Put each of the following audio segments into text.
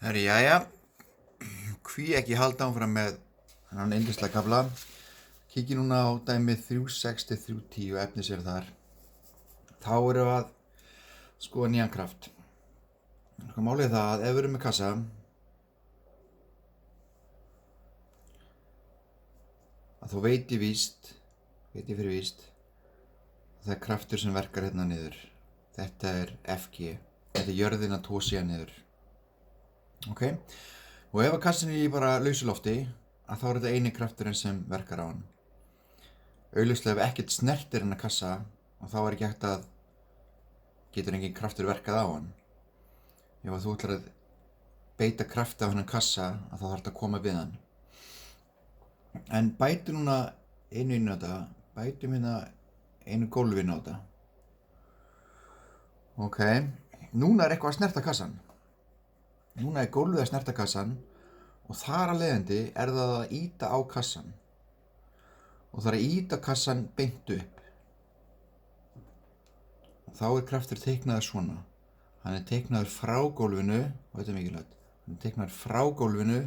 Herri, jæja, hví ekki halda áfram með hann yndislega kafla. Kíkja núna á dæmið 3.6-3.10 og efnis er þar. Þá erum við að skoða nýjan kraft. Málið er það að ef við erum með kassa, að þá veit ég fyrir víst, að það er kraftur sem verkar hérna niður. Þetta er FG, þetta er jörðin að tósi hann niður. Ok, og ef að kassin er í bara lausu lofti, að þá er þetta eini krafturinn sem verkar á hann. Augljóslega ef ekkert snertir hann að kassa, og þá er ekki hægt að getur engin kraftur verkað á hann. Ef að þú ætlar að beita krafti á hennan kassa, að þá þarf þetta að koma við hann. En bætum núna einu inn á þetta, bætum hérna einu gólfi inn á þetta. Ok, núna er eitthvað að snerta kassan. Núna er gólfið að snerta kassan og þar af leiðandi er það að ýta á kassan. Og það er að ýta kassan beint upp. Og þá er kraftur teiknaður svona. Hann er teiknaður frá gólfinu, og þetta er mikilvægt, hann er teiknaður frá gólfinu,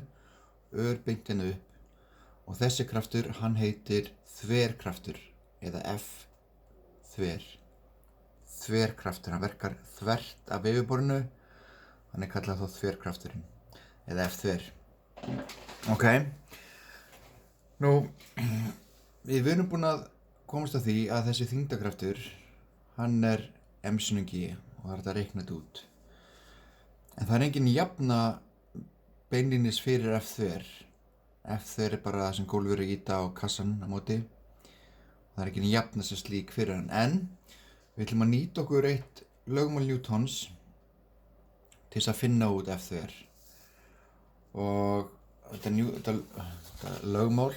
beint inn upp. Og þessi kraftur, hann heitir þverkraftur, eða F-þver. Þverkraftur, hann verkar þvert af yfirborðinu, hann er kallað þá þverkrafturinn, eða F-þver. Ok, nú, við erum búin að komast að því að þessi þyngdarkraftur, hann er m-G og það er þetta að reikna þetta út. En það er engin jafna beinlínis fyrir F-þver. F-þver er bara það sem gólfið er að ýta á kassan á móti. Það er engin jafna sem slík fyrir hann. En við ætlum að nýta okkur eitt lögmál Newtons til þess að finna út F-þver. Og þetta lögmál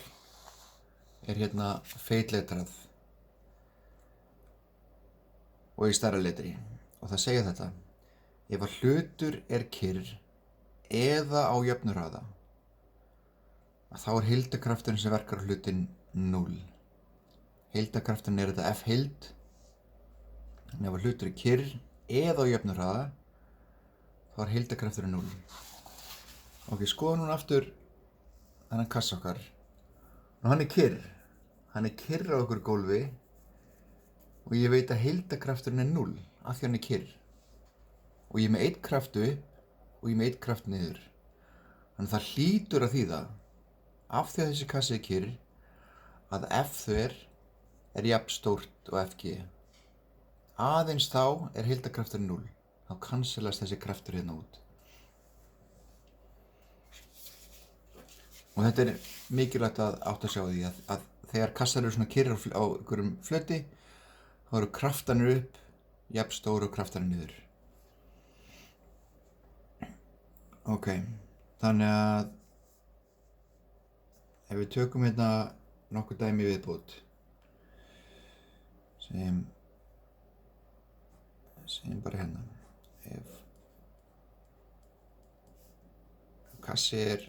er hérna feitletrað og í stærra letri. Og það segja þetta: ef að hlutur er kyrr eða á jöfnuhraða, að þá er heildarkrafturinn sem verkar á hlutinn 0. Heildarkrafturinn er þetta F-heild. En ef að hlutur er kyrr eða á jöfnuhraða, þá er heildarkrafturinn 0. Ok, skoðum núna aftur þennan kassa okkar. Og hann er kyrr. Hann er kyrr á okkur gólfi og ég veit að heildarkrafturinn er 0 af því hann er kyrr. Og ég er með 1 kraft upp og ég er með 1 kraft niður. Þannig það hlýtur að þýða, af því að þessi kassi er kyrr, að F-þver er jafn stórt og FG. Aðeins þá er heildarkrafturinn 0. Þá cancelast þessi kraftur hérna út. Og þetta er mikilvægt að átta að sjá því að þegar kassar eru svona kyrrir á einhverjum flöti, þá eru kraftanir upp jafn stór og kraftanir niður. Ok, þannig að ef við tökum hérna nokkuð dæmi viðbót sem bara hérna, ef kassi er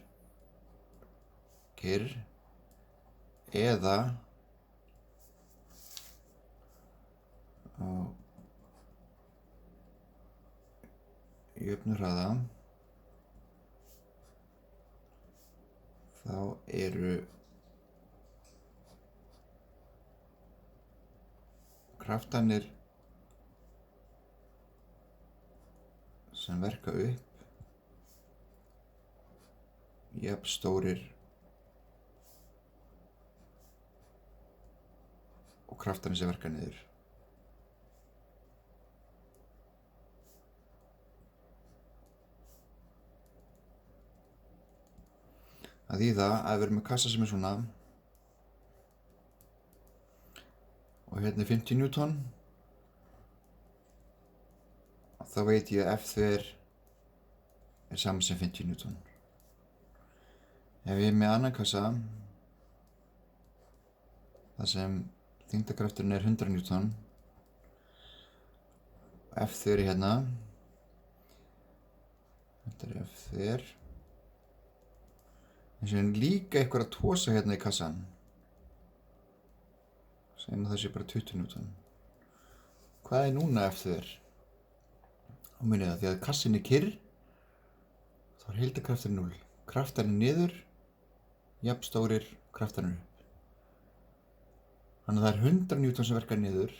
kyrr eða á jöfnuhraða, þá eru kraftanir sem verka upp jafn stórir og kraftanir sem verka niður. Það þýða að við erum með kassa sem er svona og hérna er 50 Newton, þá veit ég að F-þver er saman sem 50 Newton. Ef ég er með annan kassa þar sem þyngdarkrafturinn er 100 Newton og F-þver er hérna, þetta er F-þver, en sem líka eitthvað að tósa hérna í kassan, segjum að það sé bara 20 Newton. Hvað er núna F-þver? Og munið það, því að kassin er kyrr, þá þá heildarkrafturinn 0. Kraftarnir niður, jafn stórir kraftarnir upp. Þannig að það 100 Newton sem verkar niður.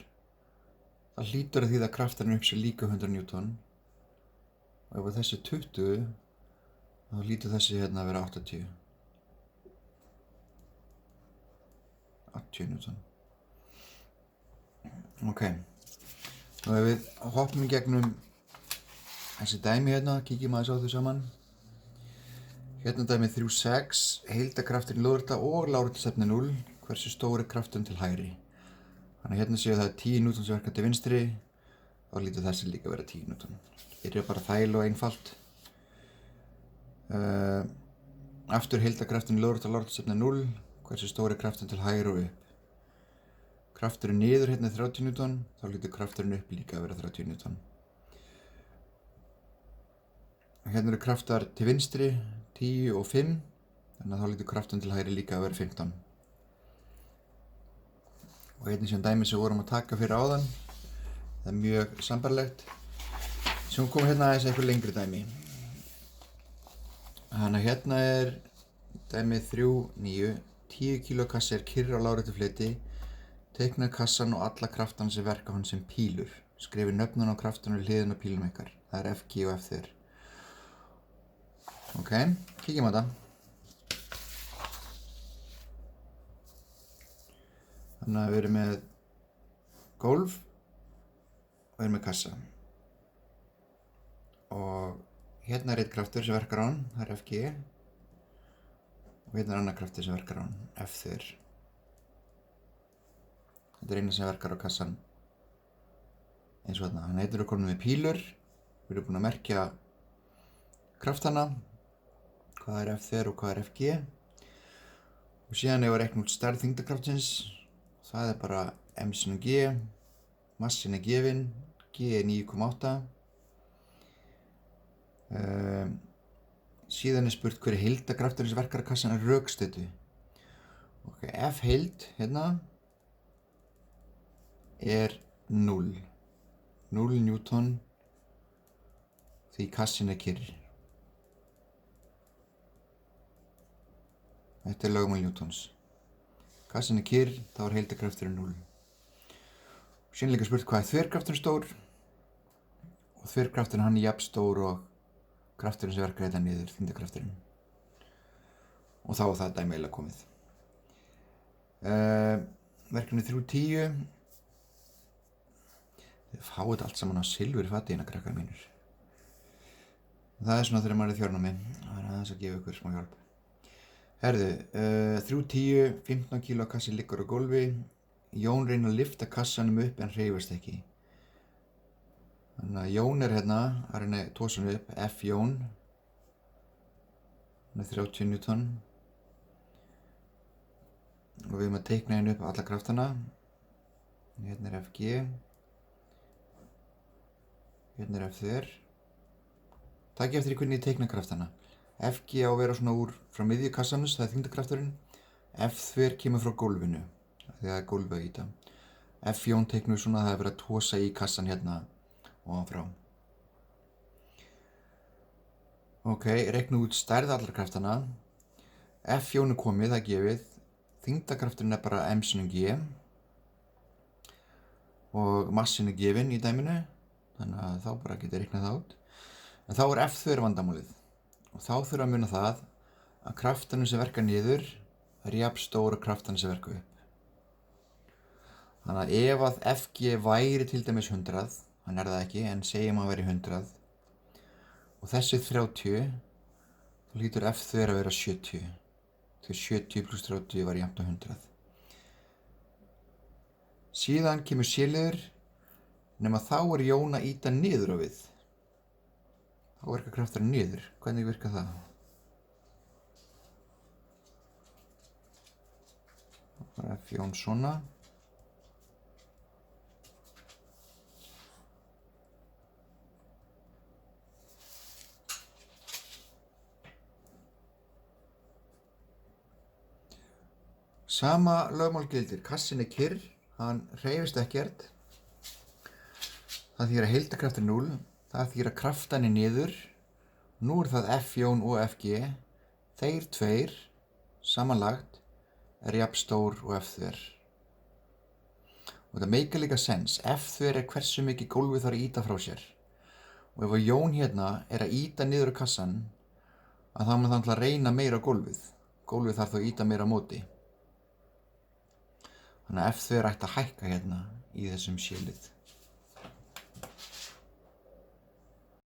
Það hlýtur að því að kraftarnir upp sé líka 100 Newton. Og ef þessi 20, þá hlýtur þessi hérna að vera 80. 80 Newton. Ok. Og ef við hoppum í gegnum þessi dæmi hérna, kíkjum aðeins á þau saman. Hérna dæmi 3.6, heildarkrafturinn lóðrétta og lárétta stefnu 0, hversu stóri krafturinn til hægri. Þannig að hérna séu það 10 Newton sem verkar til vinstri, þá lítur þessi líka að vera 10 Newton. Þetta er bara þægilega og einfalt. Aftur heildarkrafturinn lóðrétta og lárétta stefnu 0, hversu stóri krafturinn til hægri og upp. Krafturinn niður hérna 30 Newton, þá lítur krafturinn upp líka að vera 30 Newton. Hérna eru kraftar til vinstri, 10 og 5, þannig að þá lítur krafturinn til hægri líka að vera 15. Og hérna síðan dæmi sem við vorum að taka fyrir áðan, það er mjög sambarlegt. Svo komum hérna aðeins eitthvað lengri dæmi. Þannig að hérna er dæmi 3.9, 10 kg kassi er kyrr á láréttu fleti, teikna kassan og alla kraftana sem verka hann sem pílur. Skrifi nöfnun á kraftunum við hliðina á pílunum ykkar. Það er FG og F þér. Ok, kíkjum á þetta. Þannig að við erum með gólf og við erum með kassa. Og hérna er einn kraftur sem verkar á hann, það er FG. Og hérna er annar kraftur sem verkar á hann, F þér. Þetta er eina sem verkar á kassan eins og þarna. Þannig að hérna eru komin með pílur. Við erum búin að merkja kraftana, hvað er F þér og hvað er FG. Og síðan ef við reiknum út stærð þyngdarkraftsins, það er bara M sin G, massin er gefinn, G er 9,8. Síðan er spurt hver er heildarkrafturinn sem verkar á kassan að rökstuddu. Ok, F heild hérna er 0. 0 Newton því kassin er kyrr. Þetta er lögmál Newtons. Kassin er kyrr, þá er heildarkrafturinn 0. Síðan líka spurt hvað er þverkrafturinn stór. Og þverkrafturinn hann er jafn stór og krafturinn sem verkar þetta niður, þyngdarkrafturinn. Og þá er það dæmi eiginlega komið. Verkefni 3.10. Þið fáið þetta allt saman á silfurfati hérna, krakkar mínir. Það er svona þegar maður er í þjórnámi. Það er aðeins að gefa ykkur smá hjálp. Herðu, 3.10, 15 kg kassi liggur á gólfi. Jón reynir að lyfta kassanum upp en hreyfist ekki. Þannig að Jón er hérna, að reyna að tosa hann upp, F Jón. Hann er 30 Newton. Og við erum að teikna hérna upp alla kraftana. Hérna er FG. Hérna er F þér. Takk eftir í hvernig ég teikna kraftana. FG á að vera svona úr frá miðju kassanus, það er þyngdarkrafturinn. F þér kemur frá gólfinu, það er gólfið að íta. F Jón teiknum við svona að það er verið að tosa í kassan hérna ofanfrá. Ok, reiknum út stærð allra kraftana. F Jón er komið, það er gefið. Þyngdarkrafturinn er bara M sin G. Og massin er gefinn í dæminu. Þannig að þá bara getur reiknað það út. En þá er F þér vandamálið. Og þá þurfa að muna það að kraftanum sem verka niður er jafn stóra kraftanum sem verka upp. Þannig að ef að FG væri til dæmis 100, hann er það ekki, en segjum að veri 100, og þessi 30, þá hlýtur F þér að vera 70. Því 70 pluss 30 var jafnt á 100. Síðan kemur C-liður, nema þá er Jón að ýta niður á við. Þá verkar krafturinn niður. Hvernig virkar það? Bara F Jón svona. Sama lögmál gildir. Kassin er kyrr, hann hreyfist ekkert. Það þýðir að heildarkraftur er 0. Það þýðir að kraftan er niður. Nú er það F-jón og Fg, þeir tveir samanlagt er jafn stór og F2. Og þetta meikar líka sens. F2 er hversu mikið gólfið þarf að ýta frá sér. Og ef að jón hérna er að ýta niður á kassan, að þá mun það að reyna meira á gólfið. Gólfið þarf þá að ýta meira á móti. Þannig að F2 er ætti að hækka hérna í þessum shellið.